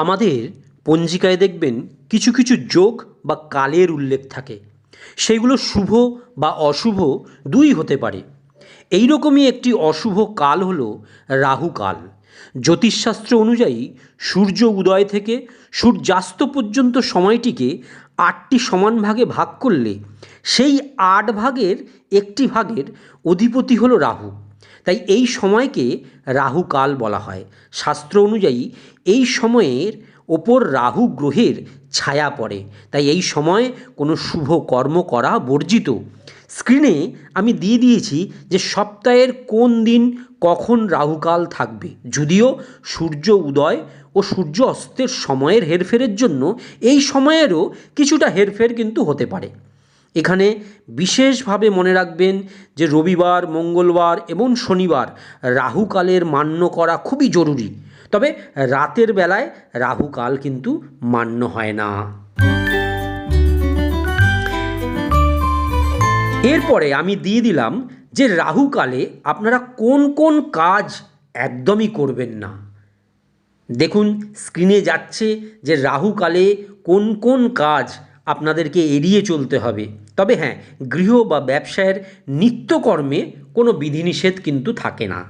আমাদের পঞ্জিকায় দেখবেন কিছু কিছু যোগ বা কালের উল্লেখ থাকে। সেগুলো শুভ বা অশুভ দুই হতে পারে। এই রকমই একটি অশুভ কাল হলো রাহু কাল। জ্যোতিষশাস্ত্র অনুযায়ী সূর্য উদয় থেকে সূর্যাস্ত পর্যন্ত সময়টিকে ৮টি সমান ভাগে ভাগ করলে সেই ৮ ভাগের একটি ভাগের অধিপতি হলো রাহু। তাই এই সময়কে রাহু কাল বলা হয়। শাস্ত্র অনুযায়ী এই সময়ের ওপর রাহু গ্রহের ছায়া পড়ে, তাই এই সময় কোনো শুভ কর্ম করা বর্জিত। স্ক্রিনে আমি দিয়ে দিয়েছি যে সপ্তাহের কোন দিন কখন রাহুকাল থাকবে। যদিও সূর্য উদয় ও সূর্য অস্তের সময়ের হেরফেরের জন্য এই সময়েরও কিছুটা হেরফের কিন্তু হতে পারে। এখানে বিশেষভাবে মনে রাখবেন যে রবিবার, মঙ্গলবার এবং শনিবার রাহুকালের মান্য করা খুবই জরুরি। তবে রাতের বেলায় রাহুকাল কিন্তু মান্য হয় না। এরপরে আমি দিয়ে দিলাম যে রাহুকালে আপনারা কোন কোন কাজ একদমই করবেন না। দেখুন স্ক্রিনে যাচ্ছে যে রাহুকালে কোন কোন কাজ আপনাদেরকে এড়িয়ে চলতে হবে। তবে হ্যাঁ, গৃহ বা ব্যবসায়ের নিত্যকর্মে কোনো বিধিনিষেধ কিন্তু থাকে না।